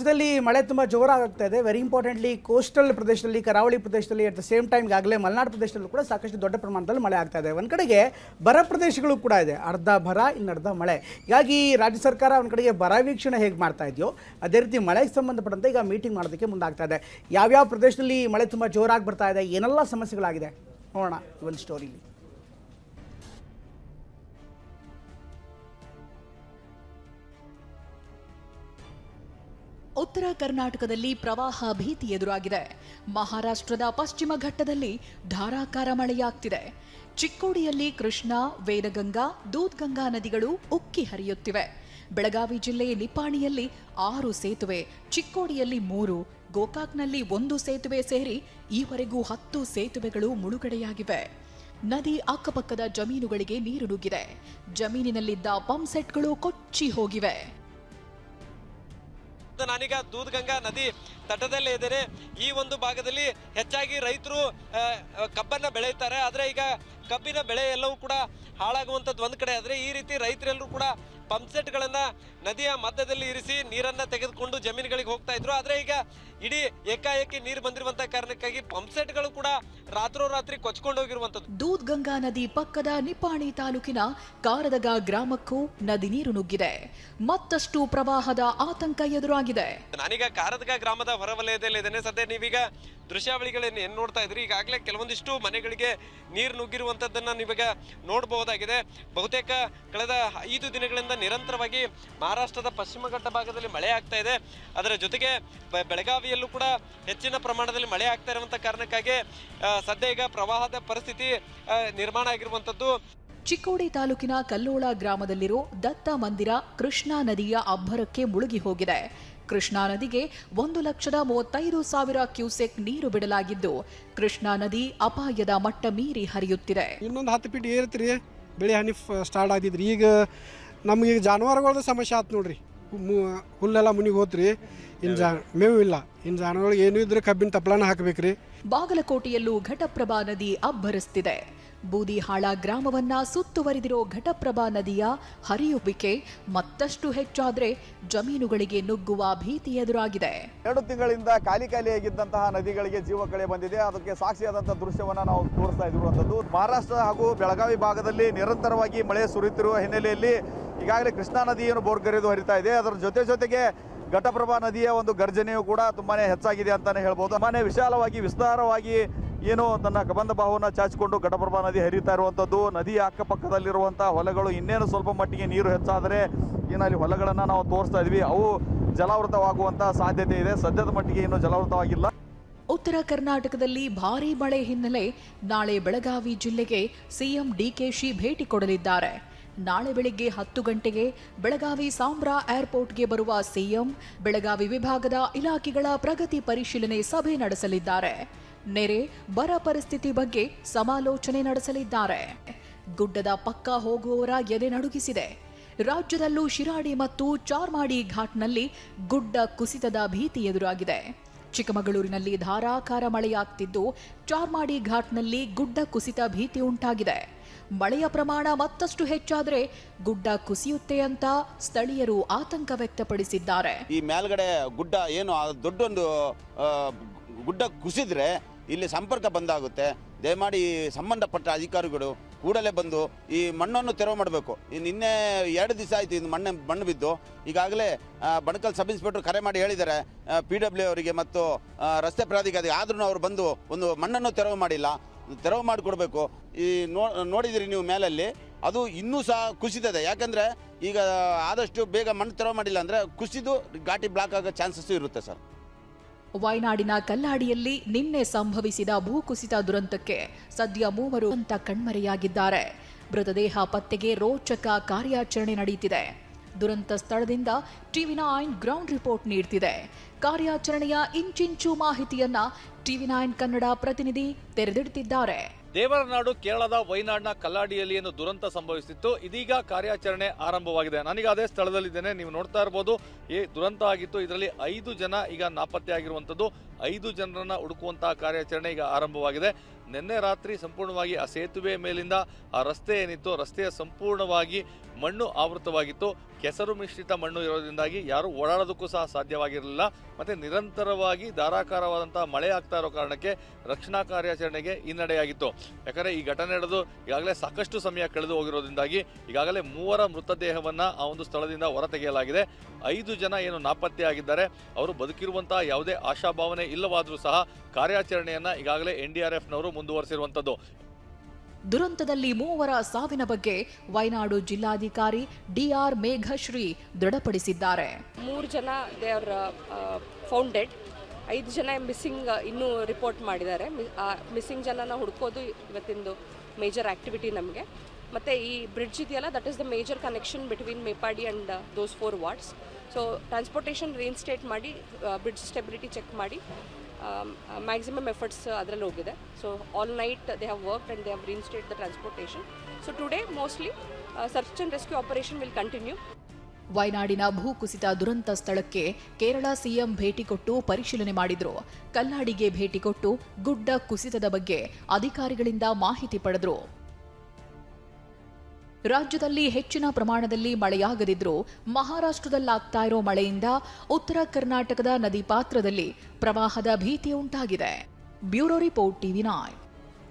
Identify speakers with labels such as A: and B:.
A: ರಾಜ್ಯದಲ್ಲಿ ಮಳೆ ತುಂಬ ಜೋರಾಗ್ತಾ ಇದೆ. ವೆರಿ ಇಂಪಾರ್ಟೆಂಟ್ಲಿ ಕೋಸ್ಟಲ್ ಪ್ರದೇಶದಲ್ಲಿ, ಕರಾವಳಿ ಪ್ರದೇಶದಲ್ಲಿ, ಅಟ್ ದ ಸೇಮ್ ಟೈಮ್ ಈಗಾಗಲೇ ಮಲೆನಾಡು ಪ್ರದೇಶದಲ್ಲೂ ಕೂಡ ಸಾಕಷ್ಟು ದೊಡ್ಡ ಪ್ರಮಾಣದಲ್ಲಿ ಮಳೆ ಆಗ್ತಾ ಇದೆ. ಒಂದು ಕಡೆಗೆ ಬರ ಪ್ರದೇಶಗಳು ಕೂಡ ಇದೆ, ಅರ್ಧ ಬರ ಇನ್ನರ್ಧ ಮಳೆ. ಹೀಗಾಗಿ ರಾಜ್ಯ ಸರ್ಕಾರ ಒಂದು ಕಡೆಗೆ ಬರ ವೀಕ್ಷಣೆ ಹೇಗೆ ಮಾಡ್ತಾ ಇದೆಯೋ ಅದೇ ರೀತಿ ಮಳೆಗೆ ಸಂಬಂಧಪಟ್ಟಂತೆ ಈಗ ಮೀಟಿಂಗ್ ಮಾಡೋದಕ್ಕೆ ಮುಂದಾಗ್ತಾ ಇದೆ. ಯಾವ್ಯಾವ ಪ್ರದೇಶದಲ್ಲಿ ಮಳೆ ತುಂಬ ಜೋರಾಗಿ ಬರ್ತಾ ಇದೆ, ಏನೆಲ್ಲ ಸಮಸ್ಯೆಗಳಾಗಿದೆ ನೋಡೋಣ ಈ ಒಂದು ಸ್ಟೋರಿಲಿ.
B: ಉತ್ತರ ಕರ್ನಾಟಕದಲ್ಲಿ ಪ್ರವಾಹ ಭೀತಿ ಎದುರಾಗಿದೆ. ಮಹಾರಾಷ್ಟ್ರದ ಪಶ್ಚಿಮ ಘಟ್ಟದಲ್ಲಿ ಧಾರಾಕಾರ ಮಳೆಯಾಗ್ತಿದೆ. ಚಿಕ್ಕೋಡಿಯಲ್ಲಿ ಕೃಷ್ಣಾ, ವೇದಗಂಗಾ, ದೂದ್ಗಂಗಾ ನದಿಗಳು ಉಕ್ಕಿ ಹರಿಯುತ್ತಿವೆ. ಬೆಳಗಾವಿ ಜಿಲ್ಲೆ ನಿಪ್ಪಾಣಿಯಲ್ಲಿ 6 ಸೇತುವೆ, ಚಿಕ್ಕೋಡಿಯಲ್ಲಿ 3, ಗೋಕಾಕ್ನಲ್ಲಿ 1 ಸೇತುವೆ ಸೇರಿ ಈವರೆಗೂ 10 ಸೇತುವೆಗಳು ಮುಳುಗಡೆಯಾಗಿವೆ. ನದಿ ಅಕ್ಕಪಕ್ಕದ ಜಮೀನುಗಳಿಗೆ ನೀರು ನುಗ್ಗಿದೆ. ಜಮೀನಿನಲ್ಲಿದ್ದ ಪಂಪ್ ಸೆಟ್ಗಳು ಕೊಚ್ಚಿ ಹೋಗಿವೆ.
C: ನಾನೀಗ ದೂದ್ಗಂಗಾ ನದಿ ತಟದಲ್ಲೇ ಇದ್ದೇನೆ. ಈ ಒಂದು ಭಾಗದಲ್ಲಿ ಹೆಚ್ಚಾಗಿ ರೈತರು ಕಬ್ಬನ್ನ ಬೆಳೆಯುತ್ತಾರೆ. ಆದ್ರೆ ಈಗ ಕಬ್ಬಿನ ಬೆಳೆ ಎಲ್ಲವೂ ಕೂಡ ಹಾಳಾಗುವಂಥದ್ದು ಒಂದ್ ಕಡೆ ಆದ್ರೆ, ಈ ರೀತಿ ರೈತರೆಲ್ಲರೂ ಕೂಡ ಪಂಪ್ ಸೆಟ್ಗಳನ್ನ ನದಿಯ ಮಧ್ಯದಲ್ಲಿ ಇರಿಸಿ ನೀರನ್ನ ತೆಗೆದುಕೊಂಡು ಜಮೀನುಗಳಿಗೆ ಹೋಗ್ತಾ ಇದ್ರು. ಆದ್ರೆ ಈಗ ಇಡೀ ಏಕಾಏಕಿ ನೀರು ಬಂದಿರುವಂತಹ ಕಾರಣಕ್ಕಾಗಿ ಪಂಪ್ ಸೆಟ್ಗಳು ಕೂಡ ರಾತ್ರೋರಾತ್ರಿ ಕೊಚ್ಕೊಂಡು ಹೋಗಿರುವಂತದ್ದು.
B: ದೂದ್ಗಂಗಾ ನದಿ ಪಕ್ಕದ ನಿಪ್ಪಾಣಿ ತಾಲೂಕಿನ ಕಾರದಗ ಗ್ರಾಮಕ್ಕೂ ನದಿ ನೀರು ನುಗ್ಗಿದೆ. ಮತ್ತಷ್ಟು ಪ್ರವಾಹದ ಆತಂಕ ಎದುರಾಗಿದೆ.
C: ನಾನೀಗ ಕಾರದಗ ಗ್ರಾಮದ ಹೊರವಲಯದಲ್ಲಿ ಇದ್ದೇನೆ. ಸದ್ಯ ನೀವೀಗ ದೃಶ್ಯಾವಳಿಗಳನ್ನ ಏನ್ ನೋಡ್ತಾ ಇದ್ರಿ, ಈಗಾಗಲೇ ಕೆಲವೊಂದಿಷ್ಟು ಮನೆಗಳಿಗೆ ನೀರು ನುಗ್ಗಿರುವಂತದ್ದನ್ನ ನೀವೀಗ ನೋಡಬಹುದಾಗಿದೆ. ಬಹುತೇಕ ಕಳೆದ 5 ದಿನಗಳಿಂದ ನಿರಂತರವಾಗಿ ಮಹಾರಾಷ್ಟ್ರದ ಪಶ್ಚಿಮ ಘಟ್ಟ ಭಾಗದಲ್ಲಿ ಮಳೆ ಆಗ್ತಾ ಇದೆ. ಅದರ ಜೊತೆಗೆ ಬೆಳಗಾವಿಯಲ್ಲೂ ಕೂಡ ಹೆಚ್ಚಿನ ಪ್ರಮಾಣದಲ್ಲಿ ಮಳೆ ಆಗ್ತಾ ಇರುವಂತ ಕಾರಣಕ್ಕಾಗಿ ಸದ್ಯ ಈಗ ಪ್ರವಾಹದ ಪರಿಸ್ಥಿತಿ ನಿರ್ಮಾಣ ಆಗಿರುವಂತದ್ದು.
B: ಚಿಕ್ಕೋಡಿ ತಾಲೂಕಿನ ಕಲ್ಲೋಳ ಗ್ರಾಮದಲ್ಲಿರೋ ದತ್ತ ಮಂದಿರ ಕೃಷ್ಣಾ ನದಿಯ ಅಬ್ಬರಕ್ಕೆ ಮುಳುಗಿ ಹೋಗಿದೆ. ಕೃಷ್ಣಾ ನದಿಗೆ 1,35,000 ಕ್ಯೂಸೆಕ್ ನೀರು ಬಿಡಲಾಗಿದ್ದು, ಕೃಷ್ಣಾ ನದಿ ಅಪಾಯದ ಮಟ್ಟ ಮೀರಿ ಹರಿಯುತ್ತಿದೆ.
D: ಇನ್ನೊಂದು 10 ಫೀಟ್ ಏರ್ತ್ರಿ ಬೆಳೆ ಹಾನಿ ಸ್ಟಾರ್ಟ್ ಆಗಿದ್ರಿ. ಈಗ ನಮಗೆ ಜಾನುವಾರುಗಳದ ಸಮಸ್ಯೆ ಆಯ್ತು ನೋಡ್ರಿ. ಹುಲ್ಲೆಲ್ಲ ಮುನಿಗೆ ಹೋತ್ರಿ. ಇನ್ನು ಮೇವು ಇಲ್ಲ. ಇನ್ನು ಜಾನುವಾರುಗಳಿಗೆ ಏನೂ ಇದ್ರೆ ಕಬ್ಬಿನ ತಪ್ಪಲನ ಹಾಕಬೇಕ್ರಿ.
B: ಬಾಗಲಕೋಟೆಯಲ್ಲೂ ಘಟಪ್ರಭಾ ನದಿ ಅಬ್ಬರಿಸ್ತಿದೆ. ಬೂದಿಹಾಳ ಗ್ರಾಮವನ್ನ ಸುತ್ತುವರಿದಿರೋ ಘಟಪ್ರಭಾ ನದಿಯ ಹರಿಯುವಿಕೆ ಮತ್ತಷ್ಟು ಹೆಚ್ಚಾದ್ರೆ ಜಮೀನುಗಳಿಗೆ ನುಗ್ಗುವ ಭೀತಿ ಎದುರಾಗಿದೆ.
E: 2 ತಿಂಗಳಿಂದ ಖಾಲಿಯಾಗಿದ್ದಂತಹ ನದಿಗಳಿಗೆ ಜೀವ ಕಳೆ ಬಂದಿದೆ. ಅದಕ್ಕೆ ಸಾಕ್ಷಿಯಾದಂತಹ ದೃಶ್ಯವನ್ನ ನಾವು ತೋರಿಸ್ತಾ ಇರುವಂತದ್ದು. ಮಹಾರಾಷ್ಟ್ರ ಹಾಗೂ ಬೆಳಗಾವಿ ಭಾಗದಲ್ಲಿ ನಿರಂತರವಾಗಿ ಮಳೆ ಸುರಿಯುತ್ತಿರುವ ಹಿನ್ನೆಲೆಯಲ್ಲಿ ಈಗಾಗಲೇ ಕೃಷ್ಣಾ ನದಿ ಏನು ಬೋರ್ಗರೆದು ಹರಿತಾ ಇದೆ. ಅದರ ಜೊತೆಗೆ ಘಟಪ್ರಭಾ ನದಿಯ ಒಂದು ಗರ್ಜನೆಯೂ ಕೂಡ ತುಂಬಾನೇ ಹೆಚ್ಚಾಗಿದೆ ಅಂತಾನೆ ಹೇಳ್ಬೋದು. ತುಂಬಾನೇ ವಿಶಾಲವಾಗಿ ವಿಸ್ತಾರವಾಗಿ ಏನು ತನ್ನ ಕಬಂಧ ಬಾಹುವನ್ನು ಚಾಚಿಕೊಂಡು ಘಟಪ್ರಭಾ ನದಿ ಹರಿತಾ ಇರುವಂಥದ್ದು. ನದಿಯ ಅಕ್ಕಪಕ್ಕದಲ್ಲಿರುವಂತಹ ಹೊಲಗಳು ಇನ್ನೇನು ಸ್ವಲ್ಪ ಮಟ್ಟಿಗೆ ನೀರು ಹೆಚ್ಚಾದರೆ ಏನಲ್ಲಿ ಹೊಲಗಳನ್ನು ನಾವು ತೋರಿಸ್ತಾ ಇದ್ವಿ, ಅವು ಜಲಾವೃತವಾಗುವಂತಹ ಸಾಧ್ಯತೆ ಇದೆ. ಸದ್ಯದ ಮಟ್ಟಿಗೆ ಇನ್ನೂ ಜಲಾವೃತವಾಗಿಲ್ಲ.
B: ಉತ್ತರ ಕರ್ನಾಟಕದಲ್ಲಿ ಭಾರೀ ಮಳೆ ಹಿನ್ನೆಲೆ ನಾಳೆ ಬೆಳಗಾವಿ ಜಿಲ್ಲೆಗೆ ಸಿಎಂ ಡಿಕೆಶಿ ಭೇಟಿ ಕೊಡಲಿದ್ದಾರೆ. ನಾಳೆ ಬೆಳಿಗ್ಗೆ 10 ಗಂಟೆಗೆ ಬೆಳಗಾವಿ ಸಾಂಬ್ರಾ ಏರ್ಪೋರ್ಟ್ಗೆ ಬರುವ ಸಿಎಂ ಬೆಳಗಾವಿ ವಿಭಾಗದ ಇಲಾಖೆಗಳ ಪ್ರಗತಿ ಪರಿಶೀಲನೆ ಸಭೆ ನಡೆಸಲಿದ್ದಾರೆ. ನೆರೆ ಬರ ಪರಿಸ್ಥಿತಿ ಬಗ್ಗೆ ಸಮಾಲೋಚನೆ ನಡೆಸಲಿದ್ದಾರೆ. ಗುಡ್ಡದ ಪಕ್ಕ ಹೋಗುವವರ ಎದೆ ನಡುಗಿಸಿದೆ. ರಾಜ್ಯದಲ್ಲೂ ಶಿರಾಡಿ ಮತ್ತು ಚಾರ್ಮಾಡಿ ಘಾಟ್ನಲ್ಲಿ ಗುಡ್ಡ ಕುಸಿತದ ಭೀತಿ ಎದುರಾಗಿದೆ. ಚಿಕ್ಕಮಗಳೂರಿನಲ್ಲಿ ಧಾರಾಕಾರ ಮಳೆಯಾಗ್ತಿದ್ದು, ಚಾರ್ಮಾಡಿ ಘಾಟ್ನಲ್ಲಿ ಗುಡ್ಡ ಕುಸಿತ ಭೀತಿ ಉಂಟಾಗಿದೆ. ಮಳೆಯ ಪ್ರಮಾಣ ಮತ್ತಷ್ಟು ಹೆಚ್ಚಾದ್ರೆ ಗುಡ್ಡ ಕುಸಿಯುತ್ತೆ ಅಂತ ಸ್ಥಳೀಯರು ಆತಂಕ ವ್ಯಕ್ತಪಡಿಸಿದ್ದಾರೆ.
F: ಈ ಮೇಲ್ಗಡೆ ಗುಡ್ಡ ಏನು ದೊಡ್ಡೊಂದು ಗುಡ್ಡ ಕುಸಿದ್ರೆ ಇಲ್ಲಿ ಸಂಪರ್ಕ ಬಂದಾಗುತ್ತೆ. ದಯಮಾಡಿ ಸಂಬಂಧಪಟ್ಟ ಅಧಿಕಾರಿಗಳು ಕೂಡಲೇ ಬಂದು ಈ ಮಣ್ಣನ್ನು ತೆರವು ಮಾಡಬೇಕು. ನಿನ್ನೆ 2 ದಿವಸ ಆಯಿತು ಇದು ಮಣ್ಣು ಬಿದ್ದು. ಈಗಾಗಲೇ ಬಣಕಲ್ ಸಬ್ ಇನ್ಸ್ಪೆಕ್ಟರ್ ಕರೆ ಮಾಡಿ ಹೇಳಿದ್ದಾರೆ PW ಅವರಿಗೆ ಮತ್ತು ರಸ್ತೆ ಪ್ರಾಧಿಕಾರಿ. ಆದ್ರೂ ಅವರು ಬಂದು ಒಂದು ಮಣ್ಣನ್ನು ತೆರವು ಮಾಡಿಲ್ಲ. ತೆರವು ಮಾಡಿಕೊಡ್ಬೇಕು. ಈ ನೋಡಿದಿರಿ ನೀವು ಮೇಲಲ್ಲಿ ಅದು ಇನ್ನೂ ಸಹ ಕುಸಿತದೆ. ಯಾಕಂದರೆ ಈಗ ಆದಷ್ಟು ಬೇಗ ಮಣ್ಣು ತೆರವು ಮಾಡಿಲ್ಲ ಅಂದರೆ ಕುಸಿದು ಘಾಟಿ ಬ್ಲಾಕ್ ಆಗೋ ಚಾನ್ಸಸ್ ಇರುತ್ತೆ ಸರ್.
B: ವಯನಾಡಿನ ಕಲ್ಲಾಡಿಯಲ್ಲಿ ನಿನ್ನೆ ಸಂಭವಿಸಿದ ಭೂಕುಸಿತ ದುರಂತಕ್ಕೆ ಸದ್ಯ 3 ಅಂತ ಕಣ್ಮರೆಯಾಗಿದ್ದಾರೆ. ಮೃತದೇಹ ಪತ್ತೆಗೆ ರೋಚಕ ಕಾರ್ಯಾಚರಣೆ ನಡೆಯುತ್ತಿದೆ. ದುರಂತ ಸ್ಥಳದಿಂದ TV9 ಗ್ರೌಂಡ್ ರಿಪೋರ್ಟ್ ನೀಡುತ್ತಿದೆ. ಕಾರ್ಯಾಚರಣೆಯ ಇಂಚಿಂಚು ಮಾಹಿತಿಯನ್ನ TV9 ಕನ್ನಡ ಪ್ರತಿನಿಧಿ ತೆರೆದಿಡುತ್ತಿದ್ದಾರೆ.
G: ದೇವರನಾಡು ಕೇರಳದ ವಯನಾಡ್ನ ಕಲ್ಲಾಡಿಯಲ್ಲಿ ಏನು ದುರಂತ ಸಂಭವಿಸಿತ್ತು, ಇದೀಗ ಕಾರ್ಯಾಚರಣೆ ಆರಂಭವಾಗಿದೆ. ನಾನೀಗ ಅದೇ ಸ್ಥಳದಲ್ಲಿದ್ದೇನೆ. ನೀವು ನೋಡ್ತಾ ಇರಬಹುದು, ದುರಂತ ಆಗಿತ್ತು. ಇದರಲ್ಲಿ 5 ಜನ ಈಗ ನಾಪತ್ತೆ ಆಗಿರುವಂತದ್ದು. 5 ಜನರನ್ನ ಹುಡುಕುವಂತಹ ಕಾರ್ಯಾಚರಣೆ ಈಗ ಆರಂಭವಾಗಿದೆ. ನಿನ್ನೆ ರಾತ್ರಿ ಸಂಪೂರ್ಣವಾಗಿ ಆ ಸೇತುವೆ ಮೇಲಿಂದ ಆ ರಸ್ತೆ ಏನಿತ್ತು, ರಸ್ತೆಯ ಸಂಪೂರ್ಣವಾಗಿ ಮಣ್ಣು ಆವೃತವಾಗಿತ್ತು. ಕೆಸರು ಮಿಶ್ರಿತ ಮಣ್ಣು ಇರೋದ್ರಿಂದಾಗಿ ಯಾರು ಓಡಾಡೋದಕ್ಕೂ ಸಹ ಸಾಧ್ಯವಾಗಿರಲಿಲ್ಲ. ಮತ್ತೆ ನಿರಂತರವಾಗಿ ಧಾರಾಕಾರವಾದಂತಹ ಮಳೆ ಆಗ್ತಾ ಇರೋ ಕಾರಣಕ್ಕೆ ರಕ್ಷಣಾ ಕಾರ್ಯಾಚರಣೆಗೆ ಹಿನ್ನಡೆಯಾಗಿತ್ತು. ಯಾಕಂದ್ರೆ ಈ ಘಟನೆ ನಡೆದು ಈಗಾಗಲೇ ಸಾಕಷ್ಟು ಸಮಯ ಕಳೆದು ಹೋಗಿರೋದ್ರಿಂದಾಗಿ ಈಗಾಗಲೇ 3 ಮೃತದೇಹವನ್ನ ಆ ಒಂದು ಸ್ಥಳದಿಂದ ಹೊರತೆಗೆಯಲಾಗಿದೆ. 5 ಜನ ಏನು ನಾಪತ್ತೆ ಆಗಿದ್ದಾರೆ, ಅವರು ಬದುಕಿರುವಂತಹ ಯಾವುದೇ ಆಶಾಭಾವನೆ ಇಲ್ಲವಾದರೂ ಸಹ ಕಾರ್ಯಾಚರಣೆಯನ್ನ ಈಗಾಗಲೇ NDRFನವರು ಮುಂದುವರಿಸಿರುವಂತದ್ದು.
B: ದುರಂತದಲ್ಲಿ 3 ಸಾವಿನ ಬಗ್ಗೆ ವಯನಾಡು ಜಿಲ್ಲಾಧಿಕಾರಿ DR ಮೇಘಶ್ರೀ ದೃಢಪಡಿಸಿದ್ದಾರೆ.
H: 3 ಜನ ದೇ ಆರ್ ಫೌಂಡೆಡ್, 5 ಜನ ಮಿಸ್ಸಿಂಗ್ ಇನ್ನೂ ರಿಪೋರ್ಟ್ ಮಾಡಿದ್ದಾರೆ. ಮಿಸ್ಸಿಂಗ್ ಜನನ ಹುಡುಕೋದು ಇವತ್ತಿಂದು ಮೇಜರ್ ಆಕ್ಟಿವಿಟಿ ನಮಗೆ. ಮತ್ತು ಈ ಬ್ರಿಡ್ಜ್ ಇದೆಯಲ್ಲ, that is the major connection between Meppadi and those 4 wards. So transportation reinstate ಮಾಡಿ, ಬ್ರಿಡ್ಜ್ ಸ್ಟೆಬಿಲಿಟಿ ಚೆಕ್ ಮಾಡಿ ಮ್ಯಾಕ್ಸಿಮಮ್ ಎಫರ್ಟ್ಸ್ ಅದರಲ್ಲಿ ಹೋಗಿದೆ. So all night they have worked and they have reinstate the transportation. So today mostly search and rescue operation will continue.
B: ವಯನಾಡಿನ ಭೂಕುಸಿತ ದುರಂತ ಸ್ಥಳಕ್ಕೆ Kerala CM ಭೇಟಿ ಕೊಟ್ಟು ಪರಿಶೀಲನೆ ಮಾಡಿದ್ರು. ಕಲ್ಲಾಡಿಗೆ ಭೇಟಿ ಕೊಟ್ಟು ಗುಡ್ಡ ಕುಸಿತದ ಬಗ್ಗೆ ಅಧಿಕಾರಿಗಳಿಂದ ಮಾಹಿತಿ ಪಡೆದ್ರು. ರಾಜ್ಯದಲ್ಲಿ ಹೆಚ್ಚಿನ ಪ್ರಮಾಣದಲ್ಲಿ ಮಳೆಯಾಗದಿದ್ರೂ ಮಹಾರಾಷ್ಟ್ರದಲ್ಲಾಗ್ತಾ ಇರೋ ಮಳೆಯಿಂದ ಉತ್ತರ ಕರ್ನಾಟಕದ ನದಿ ಪಾತ್ರದಲ್ಲಿ ಪ್ರವಾಹದ ಭೀತಿ ಉಂಟಾಗಿದೆ. Bureau report TV9.